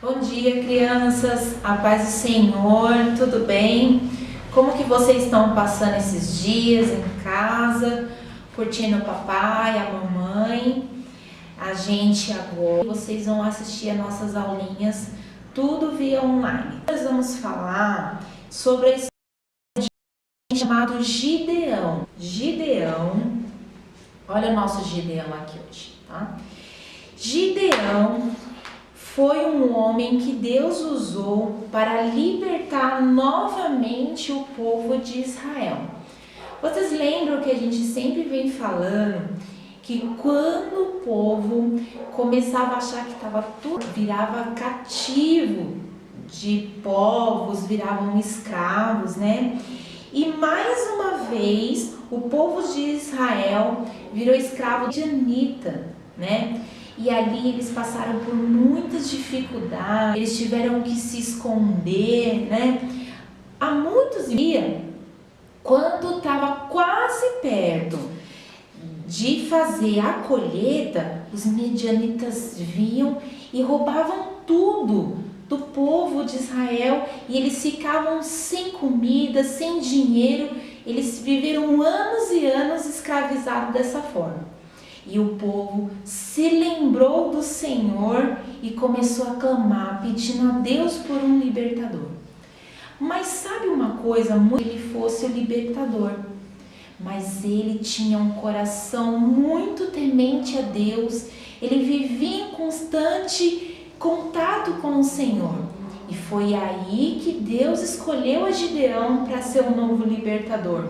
Bom dia, crianças, a paz do Senhor, tudo bem? Como que vocês estão passando esses dias em casa, curtindo o papai, a mamãe? A gente agora, vocês vão assistir as nossas aulinhas, tudo via online. Nós vamos falar sobre a história chamado Gideão. Gideão, olha o nosso Gideão aqui hoje, tá? Gideão foi um homem que Deus usou para libertar novamente o povo de Israel. Vocês lembram que a gente sempre vem falando que quando o povo começava a achar que estava tudo, virava cativo de povos, viravam escravos, né? E mais uma vez o povo de Israel virou escravo de Anita, né? E ali eles passaram por muitas dificuldades, eles tiveram que se esconder, né? Há muitos dias, quando estava quase perto de fazer a colheita, os medianitas vinham e roubavam tudo do povo de Israel e eles ficavam sem comida, sem dinheiro, eles viveram anos e anos escravizados dessa forma. E o povo se lembrou do Senhor e começou a clamar, pedindo a Deus por um libertador. Mas sabe uma coisa? Ele fosse o libertador, mas ele tinha um coração muito temente a Deus, ele vivia em constante contato com o Senhor. E foi aí que Deus escolheu a Gideão para ser o novo libertador.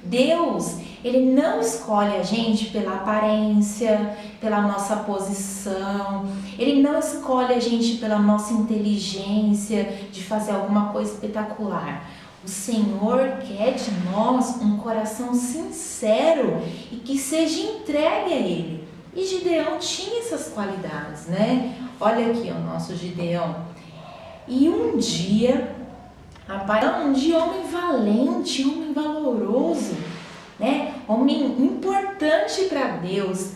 Deus, Ele não escolhe a gente pela aparência, pela nossa posição, Ele não escolhe a gente pela nossa inteligência de fazer alguma coisa espetacular. O Senhor quer de nós um coração sincero e que seja entregue a Ele. E Gideão tinha essas qualidades, né? Olha aqui o nosso Gideão. E um dia homem valente, homem valoroso, né? Homem importante para Deus.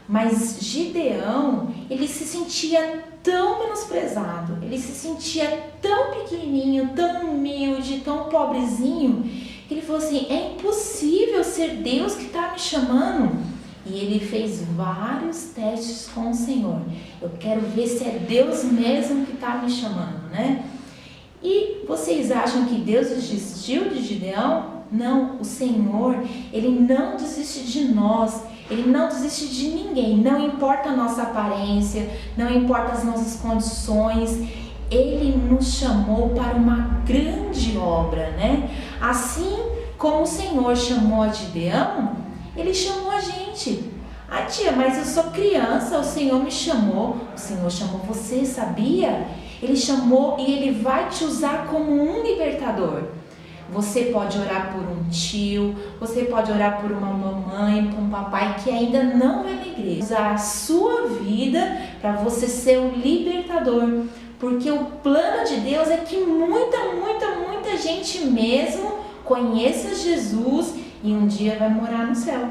Mas Gideão, ele se sentia tão menosprezado, ele se sentia tão pequenininho, tão humilde, tão pobrezinho, que ele falou assim: é impossível ser Deus que está me chamando. E ele fez vários testes com o Senhor. Eu quero ver se é Deus mesmo que está me chamando, né? E vocês acham que Deus desistiu de Gideão? Não, o Senhor, Ele não desiste de nós, Ele não desiste de ninguém, não importa a nossa aparência, não importa as nossas condições, Ele nos chamou para uma grande obra, né? Assim como o Senhor chamou a Gideão, Ele chamou a gente. Ah, tia, mas eu sou criança, o Senhor me chamou. O Senhor chamou você, sabia? Ele chamou e Ele vai te usar como um libertador. Você pode orar por um tio, você pode orar por uma mamãe, por um papai que ainda não vai na igreja. Usar a sua vida para você ser o libertador. Porque o plano de Deus é que muita gente mesmo conheça Jesus e um dia vai morar no céu.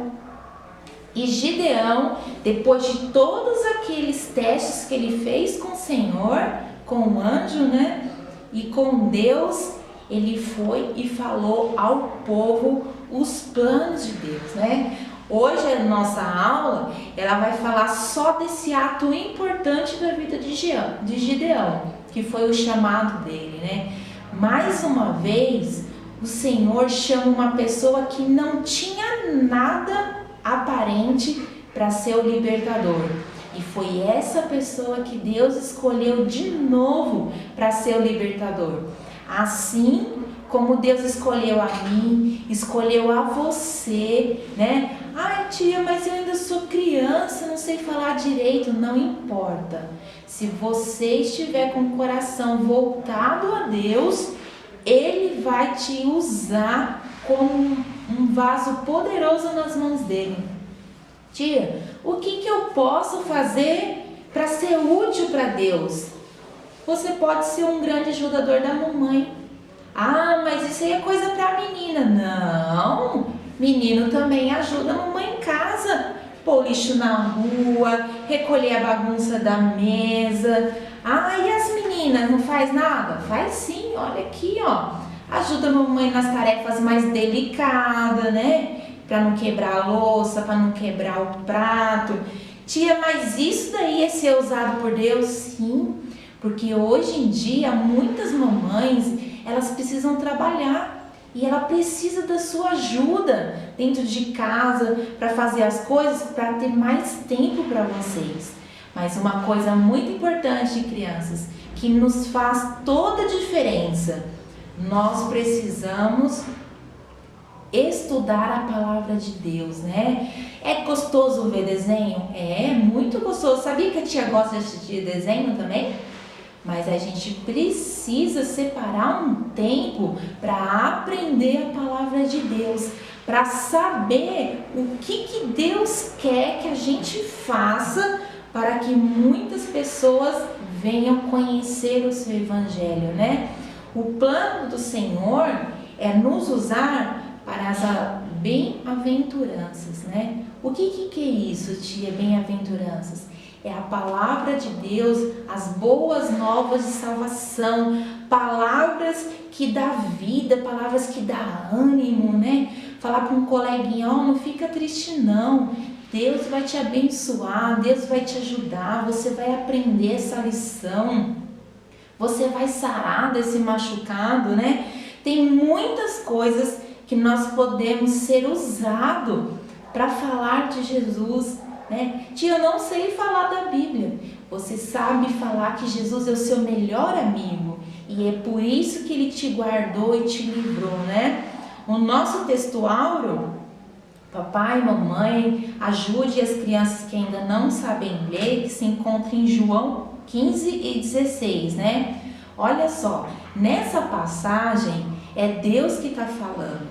E Gideão, depois de todos aqueles testes que ele fez com o Senhor, com o anjo, né? E com Deus, ele foi e falou ao povo os planos de Deus, né? Hoje a nossa aula, ela vai falar só desse ato importante da vida de Gideão, que foi o chamado dele, né? Mais uma vez, o Senhor chama uma pessoa que não tinha nada aparente para ser o libertador. E foi essa pessoa que Deus escolheu de novo para ser o libertador. Assim como Deus escolheu a mim, escolheu a você, né? Ai, tia, mas eu ainda sou criança, não sei falar direito. Não importa. Se você estiver com o coração voltado a Deus, Ele vai te usar como um vaso poderoso nas mãos dele. Tia, o que eu posso fazer para ser útil para Deus? Você pode ser um grande ajudador da mamãe. Ah, mas isso aí é coisa para menina. Não, menino também ajuda a mamãe em casa. Pôr lixo na rua, recolher a bagunça da mesa. Ah, e as meninas não faz nada? Faz sim, olha aqui, ó. Ajuda a mamãe nas tarefas mais delicadas, né? Para não quebrar a louça, para não quebrar o prato. Tia, mas isso daí é ser usado por Deus? Sim, porque hoje em dia muitas mamães, elas precisam trabalhar e ela precisa da sua ajuda dentro de casa para fazer as coisas, para ter mais tempo para vocês. Mas uma coisa muito importante, crianças, que nos faz toda a diferença, nós precisamos estudar a palavra de Deus, né? É gostoso ver desenho? É muito gostoso. Sabia que a tia gosta de assistir desenho também? Mas a gente precisa separar um tempo para aprender a palavra de Deus, para saber o que Deus quer que a gente faça para que muitas pessoas venham conhecer o seu evangelho, né? O plano do Senhor é nos usar para as bem-aventuranças, né? O que é isso, tia, bem-aventuranças? É a palavra de Deus, as boas novas de salvação, palavras que dá vida, palavras que dá ânimo, né? Falar para um coleguinha, ó, não fica triste não, Deus vai te abençoar, Deus vai te ajudar, você vai aprender essa lição, você vai sarar desse machucado, né? Tem muitas coisas que nós podemos ser usados para falar de Jesus, né? Tia, eu não sei falar da Bíblia. Você sabe falar que Jesus é o seu melhor amigo e é por isso que Ele te guardou e te livrou, né? O nosso texto áureo, papai, mamãe, ajude as crianças que ainda não sabem ler, que se encontra em João 15 e 16, né? Olha só, nessa passagem é Deus que está falando.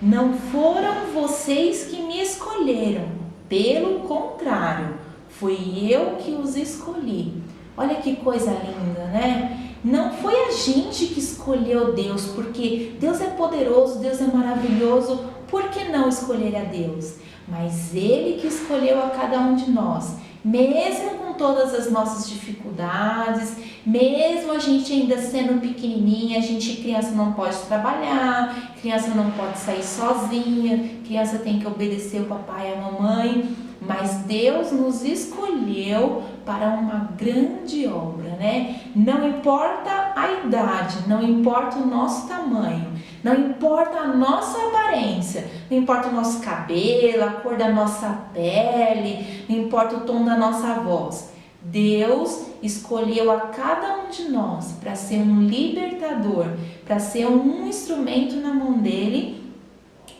Não foram vocês que me escolheram, pelo contrário, fui eu que os escolhi. Olha que coisa linda, né? Não foi a gente que escolheu Deus, porque Deus é poderoso, Deus é maravilhoso, por que não escolher a Deus? Mas Ele que escolheu a cada um de nós, mesmo com todas as nossas dificuldades, mesmo a gente ainda sendo pequenininha, criança não pode trabalhar, criança não pode sair sozinha, criança tem que obedecer o papai e a mamãe, mas Deus nos escolheu para uma grande obra, né? Não importa a idade, não importa o nosso tamanho, não importa a nossa aparência, não importa o nosso cabelo, a cor da nossa pele, não importa o tom da nossa voz. Deus escolheu a cada um de nós para ser um libertador, para ser um instrumento na mão dele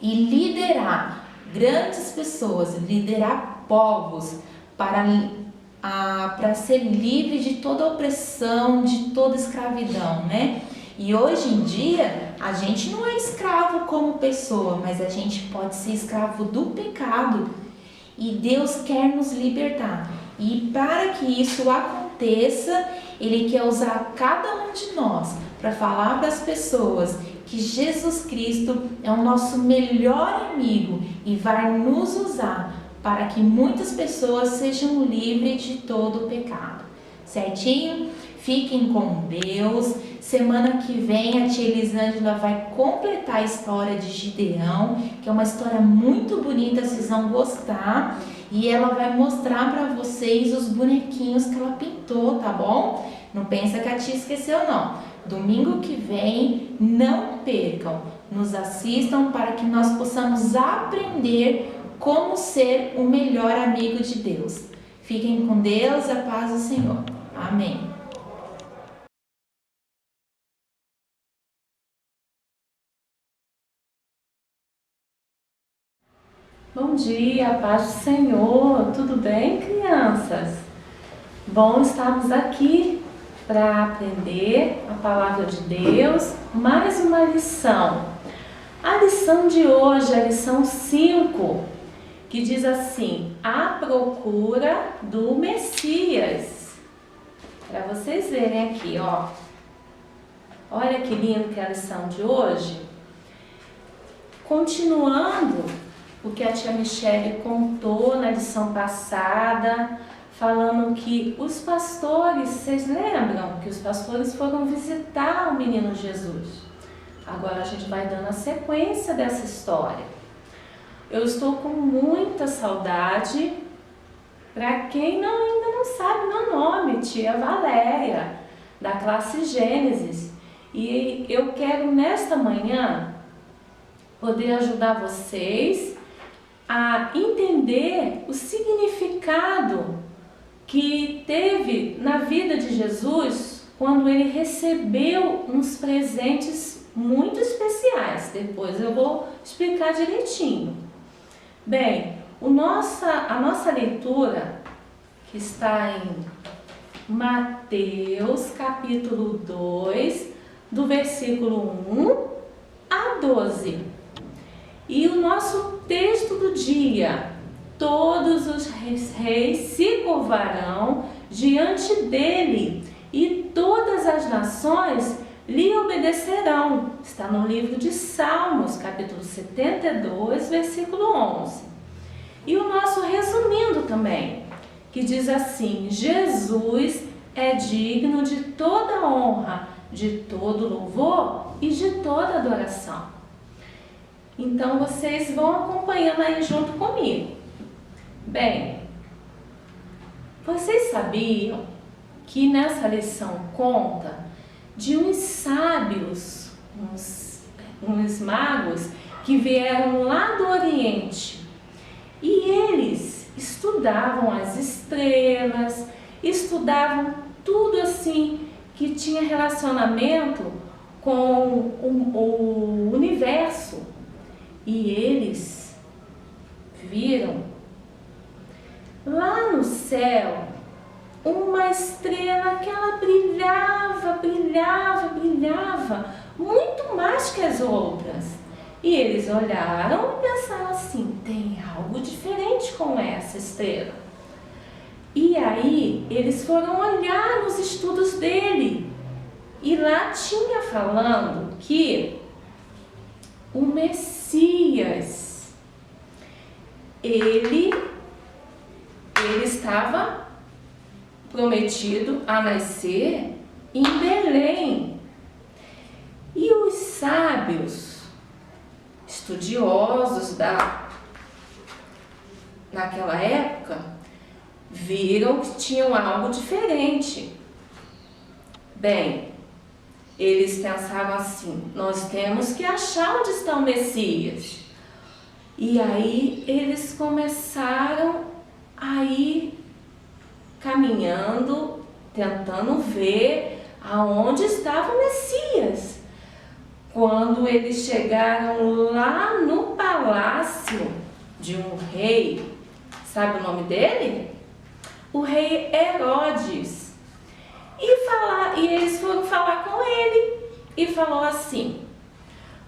e liderar grandes pessoas, liderar povos para ser livre de toda opressão, de toda escravidão, né? E hoje em dia a gente não é escravo como pessoa, mas a gente pode ser escravo do pecado e Deus quer nos libertar. E para que isso aconteça, Ele quer usar cada um de nós para falar para as pessoas que Jesus Cristo é o nosso melhor amigo e vai nos usar para que muitas pessoas sejam livres de todo o pecado. Certinho? Fiquem com Deus. Semana que vem a tia Elisângela vai completar a história de Gideão, que é uma história muito bonita, vocês vão gostar. E ela vai mostrar para vocês os bonequinhos que ela pintou, tá bom? Não pensa que a tia esqueceu não. Domingo que vem, não percam. Nos assistam para que nós possamos aprender como ser o melhor amigo de Deus. Fiquem com Deus, a paz do Senhor. Amém. Bom dia, paz do Senhor. Tudo bem, crianças? Bom estarmos aqui para aprender a palavra de Deus. Mais uma lição. A lição de hoje é a lição 5, que diz assim: a procura do Messias. Para vocês verem aqui, ó. Olha que lindo que é a lição de hoje. Continuando o que a tia Michele contou na lição passada, falando que os pastores, vocês lembram que os pastores foram visitar o menino Jesus? Agora a gente vai dando a sequência dessa história. Eu estou com muita saudade, para quem ainda não sabe meu nome, tia Valéria, da classe Gênesis. E eu quero nesta manhã poder ajudar vocês a entender o significado que teve na vida de Jesus quando ele recebeu uns presentes muito especiais. Depois eu vou explicar direitinho. Bem, a nossa leitura, que está em Mateus capítulo 2, do versículo 1 a 12. E o nosso texto do dia: todos os reis se curvarão diante dele e todas as nações lhe obedecerão. Está no livro de Salmos, capítulo 72, versículo 11. E o nosso resumindo também, que diz assim: Jesus é digno de toda honra, de todo louvor e de toda adoração. Então vocês vão acompanhando aí junto comigo. Bem, vocês sabiam que nessa lição conta de uns sábios, uns magos que vieram lá do Oriente, e eles estudavam as estrelas, estudavam tudo assim que tinha relacionamento com o universo. E eles viram lá no céu uma estrela que ela brilhava, brilhava, brilhava, muito mais que as outras. E eles olharam e pensaram assim: tem algo diferente com essa estrela. E aí eles foram olhar nos estudos dele. E lá tinha falando que o Messias, ele estava prometido a nascer em Belém. E os sábios, estudiosos naquela época, viram que tinham algo diferente. Bem, eles pensaram assim: nós temos que achar onde está o Messias. E aí eles começaram a ir caminhando, tentando ver aonde estava o Messias. Quando eles chegaram lá no palácio de um rei, sabe o nome dele? O rei Herodes. E eles foram falar com ele e falou assim: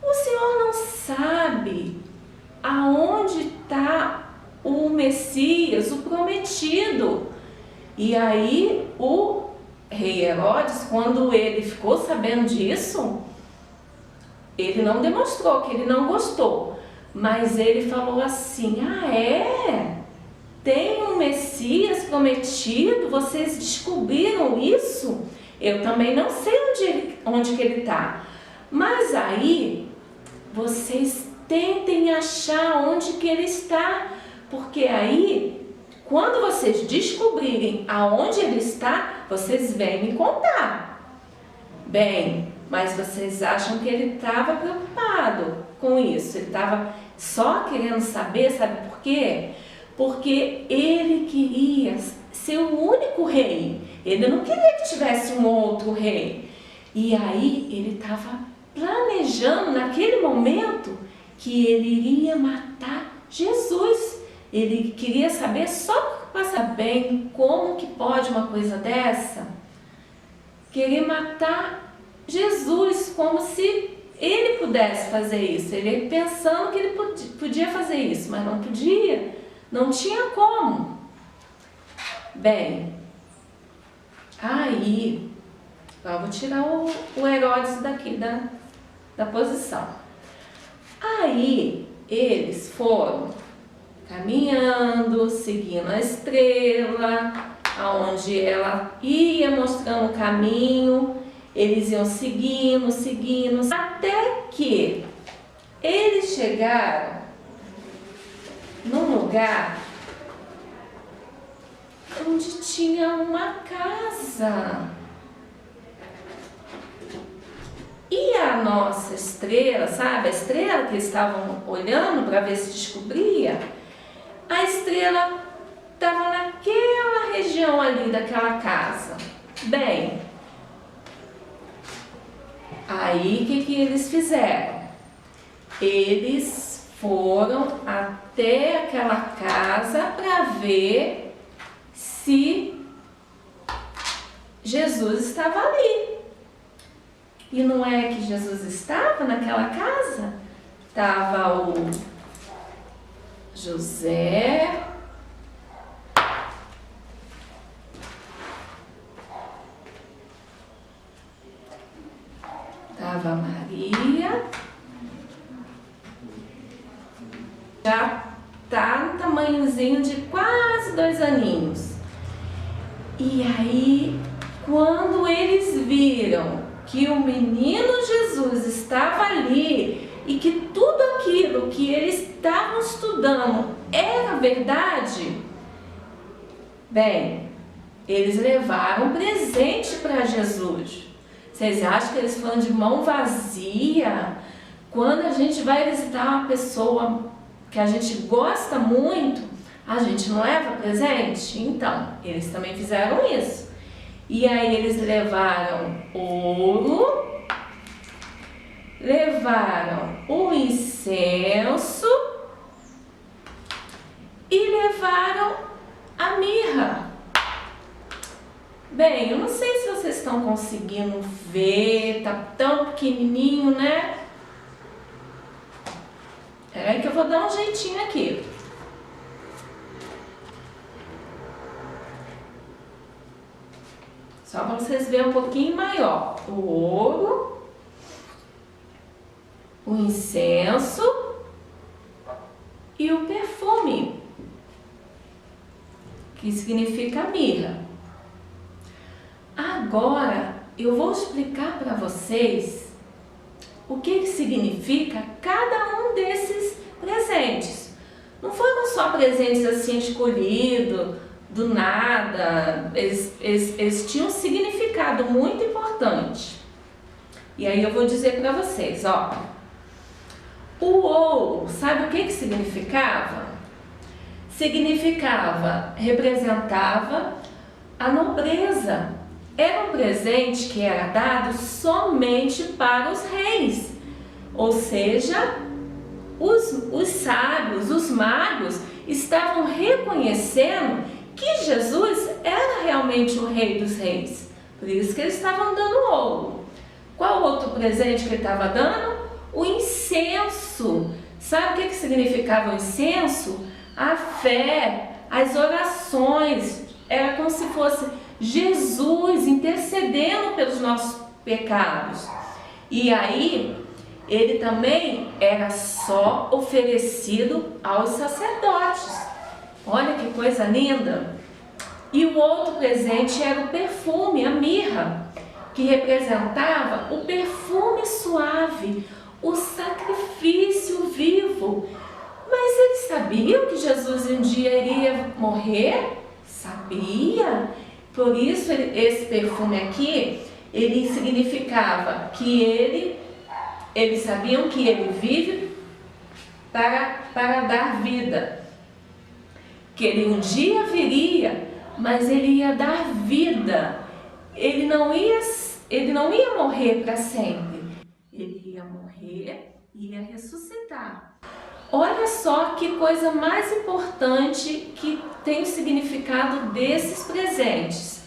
o senhor não sabe aonde está o Messias, o prometido? E aí o rei Herodes, quando ele ficou sabendo disso, ele não demonstrou que ele não gostou, mas ele falou assim: ah, é? Tem um Messias prometido? Vocês descobriram isso? Eu também não sei onde que ele está. Mas aí, vocês tentem achar onde que ele está. Porque aí, quando vocês descobrirem aonde ele está, vocês vêm me contar. Bem, mas vocês acham que ele estava preocupado com isso? Ele estava só querendo saber, sabe por quê? Porque ele queria ser o único rei. Ele não queria que tivesse um outro rei. E aí ele estava planejando naquele momento que ele iria matar Jesus. Ele queria saber só para saber bem como que pode uma coisa dessa. Querer matar Jesus, como se ele pudesse fazer isso. Ele pensando que ele podia fazer isso, mas não podia. Não tinha como. Bem, aí, eu vou tirar o Herodes daqui da posição. Aí, eles foram caminhando, seguindo a estrela, aonde ela ia mostrando o caminho, eles iam seguindo, até que eles chegaram num lugar onde tinha uma casa. E a nossa estrela, sabe? A estrela que eles estavam olhando para ver se descobria, a estrela estava naquela região ali daquela casa. Bem, aí o que eles fizeram? Eles foram até aquela casa para ver se Jesus estava ali. E não é que Jesus estava naquela casa? Estava o José, estava a Maria, já tá no tamanhozinho de quase 2 aninhos. E aí, quando eles viram que o menino Jesus estava ali e que tudo aquilo que eles estavam estudando era verdade, bem, eles levaram um presente para Jesus. Vocês acham que eles foram de mão vazia? Quando a gente vai visitar uma pessoa que a gente gosta muito, a gente não leva presente? Então, eles também fizeram isso. E aí eles levaram ouro, levaram o incenso e levaram a mirra. Bem, eu não sei se vocês estão conseguindo ver, tá tão pequenininho, né? É que eu vou dar um jeitinho aqui. Só para vocês verem um pouquinho maior. O ouro, o incenso e o perfume, que significa mirra. Agora eu vou explicar para vocês o que significa cada um desses presentes. Não foram só presentes assim escolhidos do nada, eles tinham um significado muito importante. E aí eu vou dizer para vocês, ó. O ouro, sabe o que significava? Representava a nobreza. Era um presente que era dado somente para os reis. Ou seja, os sábios, os magos, estavam reconhecendo que Jesus era realmente o Rei dos Reis. Por isso que eles estavam dando ouro. Qual outro presente que ele estava dando? O incenso. Sabe o que significava o incenso? A fé, as orações. Era como se fosse Jesus intercedendo pelos nossos pecados. E aí, ele também era só oferecido aos sacerdotes. Olha que coisa linda! E o outro presente era o perfume, a mirra, que representava o perfume suave, o sacrifício vivo. Mas eles sabiam que Jesus um dia iria morrer? Sabia? Por isso esse perfume aqui, ele significava que eles sabiam que ele vive para dar vida. Que ele um dia viria, mas ele ia dar vida. Ele não ia morrer para sempre. Ele ia morrer e ia ressuscitar. Olha só que coisa mais importante que tem o significado desses presentes.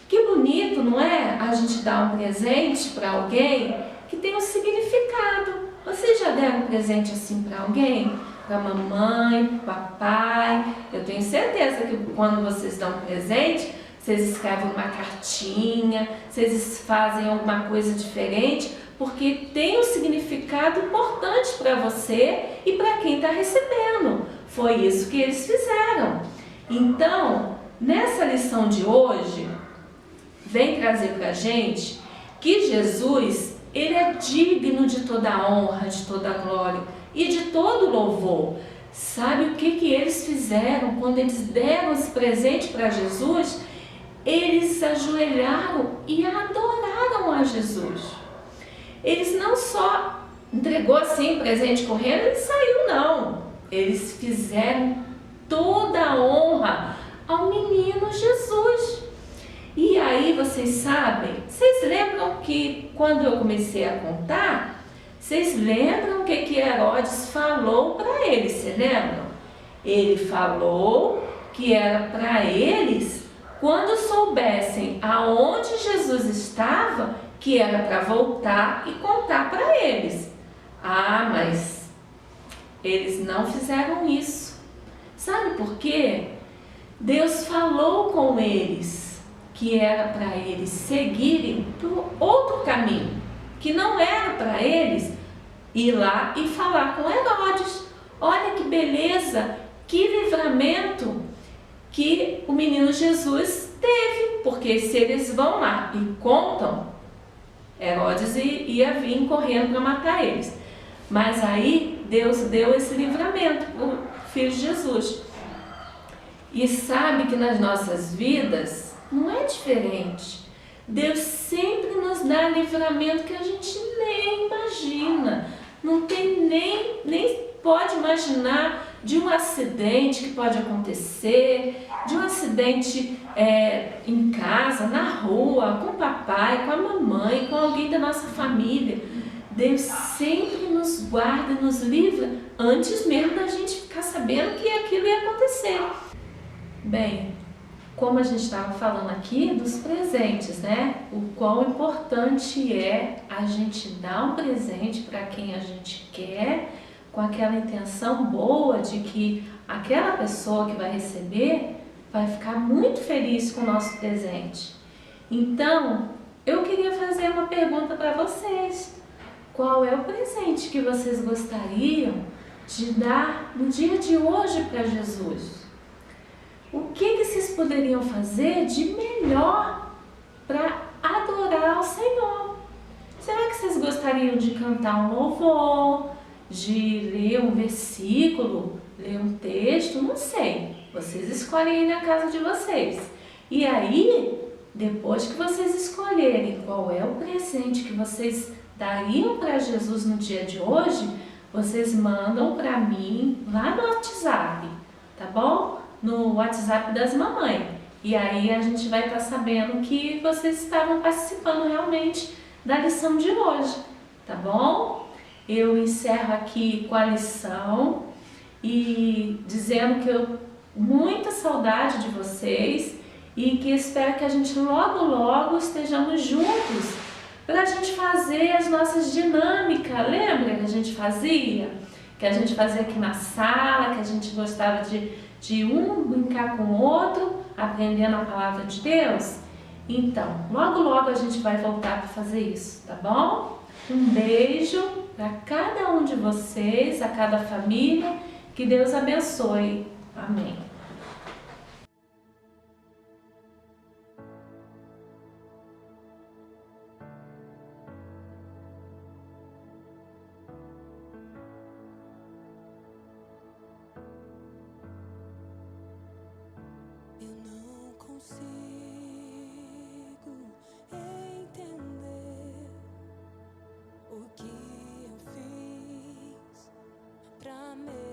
Que bonito, não é? A gente dar um presente para alguém que tem um significado. Vocês já deram um presente assim para alguém? Para mamãe, papai? Eu tenho certeza que quando vocês dão um presente, vocês escrevem uma cartinha, vocês fazem alguma coisa diferente, porque tem um significado importante para você e para quem está recebendo. Foi isso que eles fizeram. Então, nessa lição de hoje, vem trazer para a gente que Jesus, ele é digno de toda a honra, de toda a glória e de todo louvor. Sabe o que eles fizeram quando eles deram esse presente para Jesus? Eles se ajoelharam e adoraram a Jesus. Eles não só entregou assim presente correndo e saiu, não. Eles fizeram toda a honra ao menino Jesus. E aí vocês sabem, vocês lembram que quando eu comecei a contar, vocês lembram o que Herodes falou para eles, vocês lembram? Ele falou que era para eles, quando soubessem aonde Jesus estava, que era para voltar e contar para eles. Ah, mas eles não fizeram isso. Sabe por quê? Deus falou com eles que era para eles seguirem por outro caminho, que não era para eles ir lá e falar com Herodes. Olha que beleza, que livramento que o menino Jesus teve, porque se eles vão lá e contam, Herodes ia vir correndo para matar eles. Mas aí Deus deu esse livramento para o Filho de Jesus. E sabe que nas nossas vidas não é diferente. Deus sempre nos dá livramento que a gente nem imagina. Não tem nem pode imaginar de um acidente que pode acontecer, de um acidente em casa, na rua, com o papai, com a mamãe, com alguém da nossa família. Deus sempre nos guarda, nos livra, antes mesmo da gente ficar sabendo que aquilo ia acontecer. Bem, como a gente estava falando aqui dos presentes, né? O quão importante é a gente dar um presente para quem a gente quer, com aquela intenção boa de que aquela pessoa que vai receber vai ficar muito feliz com o nosso presente. Então, eu queria fazer uma pergunta para vocês. Qual é o presente que vocês gostariam de dar no dia de hoje para Jesus? O que vocês poderiam fazer de melhor para adorar ao Senhor? Será que vocês gostariam de cantar um louvor, de ler um versículo, ler um texto? Não sei. Vocês escolhem aí na casa de vocês. E aí, depois que vocês escolherem qual é o presente que vocês dariam para Jesus no dia de hoje, vocês mandam para mim lá no WhatsApp, tá bom? No WhatsApp das mamães. E aí a gente vai estar sabendo que vocês estavam participando realmente da lição de hoje, tá bom? Eu encerro aqui com a lição e dizendo que eu muita saudade de vocês e que espero que a gente logo estejamos juntos para a gente fazer as nossas dinâmicas. Lembra que a gente fazia? Que a gente fazia aqui na sala, que a gente gostava de um brincar com o outro, aprendendo a palavra de Deus? Então, logo a gente vai voltar para fazer isso, tá bom? Um beijo para cada um de vocês, a cada família, que Deus abençoe. Amém. Eu não consigo entender o que eu fiz pra merecer